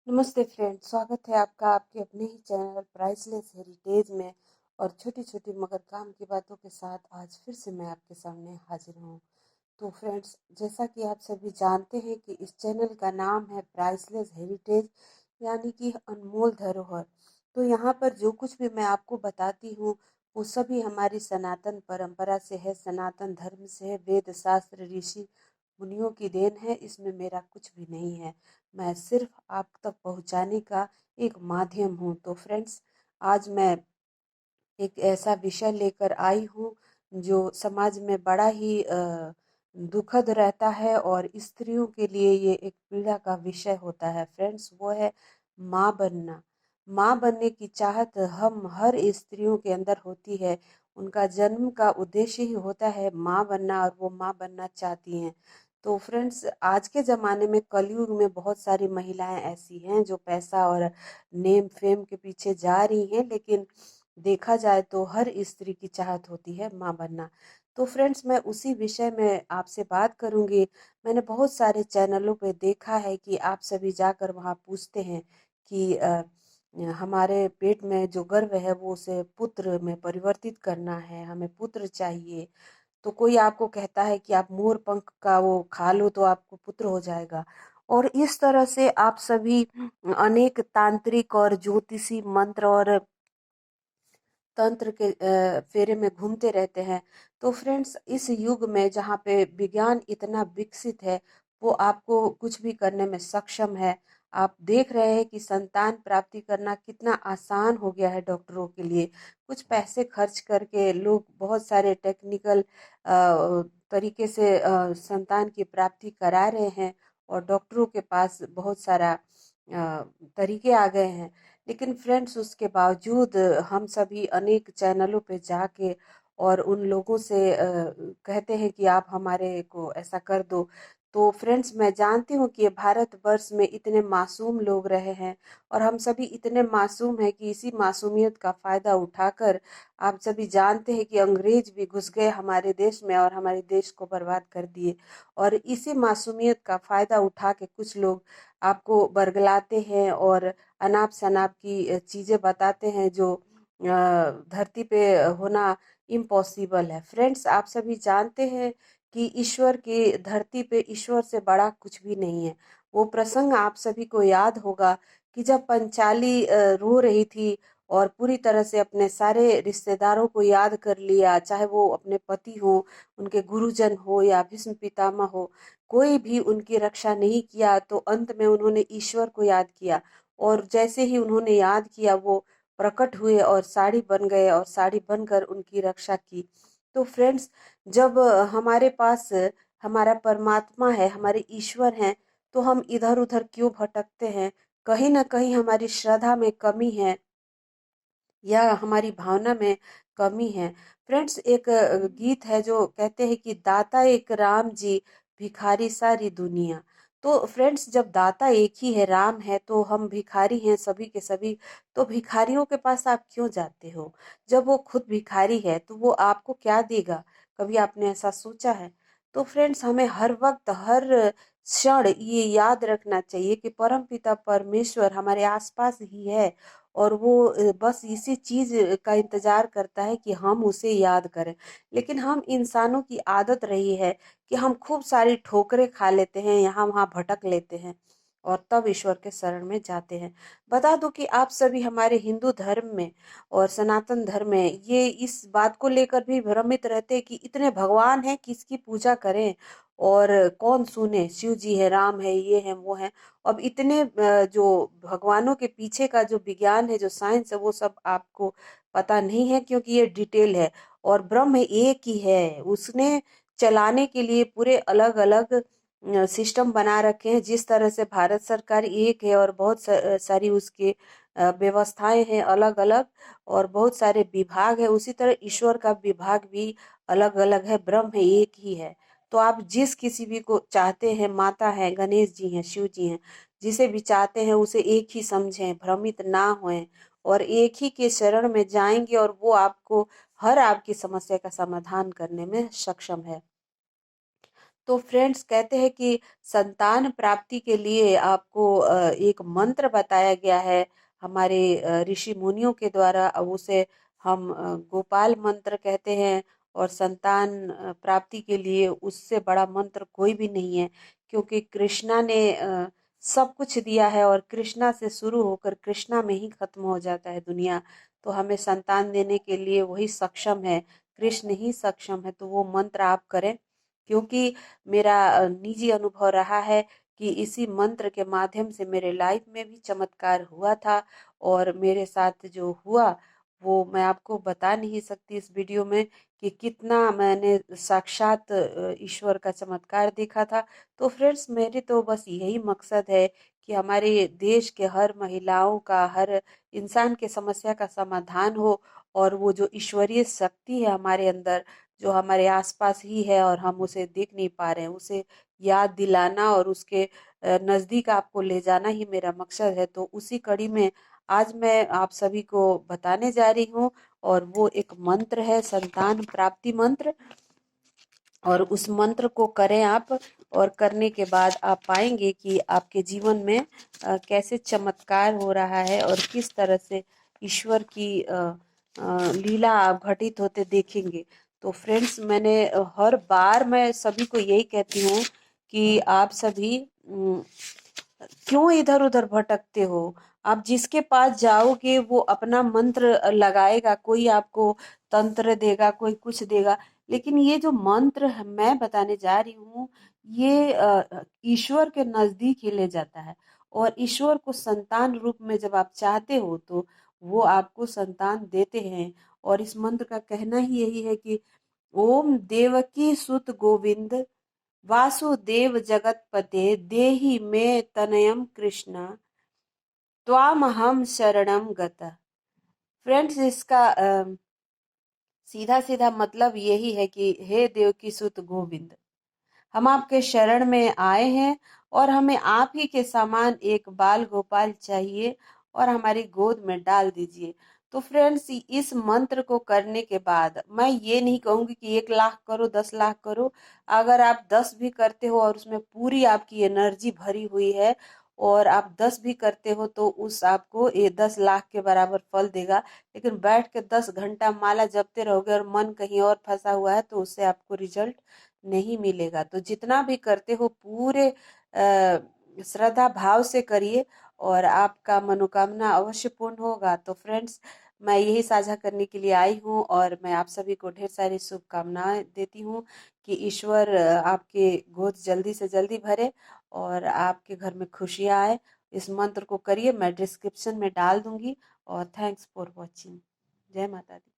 नमस्ते फ्रेंड, स्वागत है आपका आपके अपने ही चैनल प्राइसलेस हेरिटेज में। और छोटी छोटी मगर काम की बातों के साथ आज फिर से मैं आपके सामने हाजिर हूँ। तो फ्रेंड्स, जैसा कि आप सभी जानते हैं कि इस चैनल का नाम है प्राइसलेस हेरिटेज, यानी कि अनमोल धरोहर। तो यहाँ पर जो कुछ भी मैं आपको बताती हूँ वो सभी हमारी सनातन परंपरा से है, सनातन धर्म से है, वेद शास्त्र ऋषि मुनियों की देन है। इसमें मेरा कुछ भी नहीं है, मैं सिर्फ आप तक पहुंचाने का एक माध्यम हूँ। तो फ्रेंड्स, आज मैं एक ऐसा विषय लेकर आई हूँ जो समाज में बड़ा ही दुखद रहता है और स्त्रियों के लिए ये एक पीड़ा का विषय होता है। फ्रेंड्स, वो है माँ बनना। माँ बनने की चाहत हम हर स्त्रियों के अंदर होती है। उनका जन्म का उद्देश्य ही होता है माँ बनना, और वो माँ बनना चाहती हैं। तो फ्रेंड्स, आज के ज़माने में कलयुग में बहुत सारी महिलाएं ऐसी हैं जो पैसा और नेम फेम के पीछे जा रही हैं, लेकिन देखा जाए तो हर स्त्री की चाहत होती है माँ बनना। तो फ्रेंड्स, मैं उसी विषय में आपसे बात करूंगी। मैंने बहुत सारे चैनलों पे देखा है कि आप सभी जाकर वहाँ पूछते हैं कि हमारे पेट में जो गर्भ है वो उसे पुत्र में परिवर्तित करना है, हमें पुत्र चाहिए। तो कोई आपको कहता है कि आप मोर पंख का वो खा लो तो आपको पुत्र हो जाएगा। और इस तरह से आप सभी अनेक तांत्रिक और ज्योतिषी मंत्र और तंत्र के फेरे में घूमते रहते हैं। तो फ्रेंड्स, इस युग में जहाँ पे विज्ञान इतना विकसित है, वो आपको कुछ भी करने में सक्षम है। आप देख रहे हैं कि संतान प्राप्ति करना कितना आसान हो गया है डॉक्टरों के लिए। कुछ पैसे खर्च करके लोग बहुत सारे टेक्निकल तरीके से संतान की प्राप्ति करा रहे हैं, और डॉक्टरों के पास बहुत सारा तरीके आ गए हैं। लेकिन फ्रेंड्स, उसके बावजूद हम सभी अनेक चैनलों पे जाके और उन लोगों से कहते हैं कि आप हमारे को ऐसा कर दो। तो फ्रेंड्स, मैं जानती हूँ कि ये भारतवर्ष में इतने मासूम लोग रहे हैं, और हम सभी इतने मासूम हैं कि इसी मासूमियत का फायदा उठाकर आप सभी जानते हैं कि अंग्रेज भी घुस गए हमारे देश में और हमारे देश को बर्बाद कर दिए। और इसी मासूमियत का फायदा उठा के कुछ लोग आपको बरगलाते हैं और अनाप शनाप की चीजें बताते हैं जो धरती पे होना इम्पॉसिबल है। फ्रेंड्स, आप सभी जानते हैं कि ईश्वर की धरती पे ईश्वर से बड़ा कुछ भी नहीं है। वो प्रसंग आप सभी को याद होगा कि जब पंचाली रो रही थी और पूरी तरह से अपने सारे रिश्तेदारों को याद कर लिया, चाहे वो अपने पति हो, उनके गुरुजन हो या भीष्म पितामह हो, कोई भी उनकी रक्षा नहीं किया। तो अंत में उन्होंने ईश्वर को याद किया, और जैसे ही उन्होंने याद किया वो प्रकट हुए और साड़ी बन गए और साड़ी बनकर उनकी रक्षा की। तो फ्रेंड्स, जब हमारे पास हमारा परमात्मा है, हमारे ईश्वर हैं, तो हम इधर उधर क्यों भटकते हैं? कहीं ना कहीं हमारी श्रद्धा में कमी है या हमारी भावना में कमी है। फ्रेंड्स, एक गीत है जो कहते हैं कि दाता एक राम जी, भिखारी सारी दुनिया। तो फ्रेंड्स, जब दाता एक ही है, राम है, तो हम भिखारी हैं सभी के सभी। तो भिखारियों के पास आप क्यों जाते हो? जब वो खुद भिखारी है तो वो आपको क्या देगा? कभी आपने ऐसा सोचा है? तो फ्रेंड्स, हमें हर वक्त हर क्षण ये याद रखना चाहिए कि परमपिता परमेश्वर हमारे आसपास ही है, और वो बस इसी चीज का इंतजार करता है कि हम उसे याद करें। लेकिन हम इंसानों की आदत रही है कि हम खूब सारी ठोकरें खा लेते हैं, यहाँ वहाँ भटक लेते हैं, और तब ईश्वर के शरण में जाते हैं। बता दूं कि आप सभी हमारे हिंदू धर्म में और सनातन धर्म में ये इस बात को लेकर भी भ्रमित रहते हैं कि इतने भगवान हैं, किसकी पूजा करें और कौन सुने? शिव जी है, राम है, ये है, वो है। अब इतने जो भगवानों के पीछे का जो विज्ञान है, जो साइंस है, वो सब आपको पता नहीं है, क्योंकि ये डिटेल है। और ब्रह्म एक ही है, उसने चलाने के लिए पूरे अलग अलग सिस्टम बना रखे हैं। जिस तरह से भारत सरकार एक है और बहुत सारी उसके व्यवस्थाएं हैं अलग अलग, और बहुत सारे विभाग है, उसी तरह ईश्वर का विभाग भी अलग अलग है, ब्रह्म एक ही है। तो आप जिस किसी भी को चाहते हैं, माता है, गणेश जी हैं, शिव जी हैं, जिसे भी चाहते हैं उसे एक ही समझें, भ्रमित ना होएं, और एक ही के शरण में जाएंगे और वो आपको हर आपकी समस्या का समाधान करने में सक्षम है। तो फ्रेंड्स कहते हैं कि संतान प्राप्ति के लिए आपको एक मंत्र बताया गया है हमारे ऋषि मुनियों के द्वारा। अब उसे हम गोपाल मंत्र कहते हैं। और संतान प्राप्ति के लिए उससे बड़ा मंत्र कोई भी नहीं है, क्योंकि कृष्णा ने सब कुछ दिया है और कृष्णा से शुरू होकर कृष्णा में ही खत्म हो जाता है दुनिया। तो हमें संतान देने के लिए वही सक्षम है, कृष्ण ही सक्षम है। तो वो मंत्र आप करें, क्योंकि मेरा निजी अनुभव रहा है कि इसी मंत्र के माध्यम से मेरे लाइफ में भी चमत्कार हुआ था। और मेरे साथ जो हुआ वो मैं आपको बता नहीं सकती इस वीडियो में कि कितना मैंने साक्षात ईश्वर का चमत्कार देखा था। तो फ्रेंड्स, मेरे तो बस यही मकसद है कि हमारे देश के हर महिलाओं का, हर इंसान के समस्या का समाधान हो। और वो जो ईश्वरीय शक्ति है हमारे अंदर, जो हमारे आसपास ही है और हम उसे देख नहीं पा रहे हैं, उसे याद दिलाना और उसके नजदीक आपको ले जाना ही मेरा मकसद है। तो उसी कड़ी में आज मैं आप सभी को बताने जा रही हूँ। और वो एक मंत्र है, संतान प्राप्ति मंत्र। और उस मंत्र को करें आप, और करने के बाद आप पाएंगे कि आपके जीवन में कैसे चमत्कार हो रहा है और किस तरह से ईश्वर की लीला आप घटित होते देखेंगे। तो फ्रेंड्स, मैंने हर बार मैं सभी को यही कहती हूँ कि आप सभी क्यों इधर उधर भटकते हो। आप जिसके पास जाओगे वो अपना मंत्र लगाएगा, कोई आपको तंत्र देगा, कोई कुछ देगा। लेकिन ये जो मंत्र मैं बताने जा रही हूँ, ये ईश्वर के नजदीक ही ले जाता है। और ईश्वर को संतान रूप में जब आप चाहते हो तो वो आपको संतान देते हैं। और इस मंत्र का कहना ही यही है कि ओम देवकी सुत गोविंद वासुदेव जगतपते देहि मे तनयम कृष्ण त्वामहम शरणम गतः। फ्रेंड्स, इसका सीधा सीधा मतलब यही है कि हे देवकी सुत गोविंद, हम आपके शरण में आए हैं और हमें आप ही के समान एक बाल गोपाल चाहिए और हमारी गोद में डाल दीजिए। तो फ्रेंड्स, इस मंत्र को करने के बाद मैं ये नहीं कहूंगी कि 1 लाख करो, 10 लाख करो। अगर आप 10 भी करते हो और उसमें पूरी आपकी एनर्जी भरी हुई है और आप 10 भी करते हो तो उस आपको ये 10 लाख के बराबर फल देगा। लेकिन बैठ के 10 घंटा माला जपते रहोगे और मन कहीं और फंसा हुआ है तो उससे आपको रिजल्ट नहीं मिलेगा। तो जितना भी करते हो पूरे श्रद्धा भाव से करिए और आपका मनोकामना अवश्य पूर्ण होगा। तो फ्रेंड्स, मैं यही साझा करने के लिए आई हूँ और मैं आप सभी को ढेर सारी शुभकामनाएं देती हूँ कि ईश्वर आपके गोद जल्दी से जल्दी भरे और आपके घर में खुशियाँ आए। इस मंत्र को करिए, मैं डिस्क्रिप्शन में डाल दूंगी। और थैंक्स फॉर वॉचिंग। जय माता दी।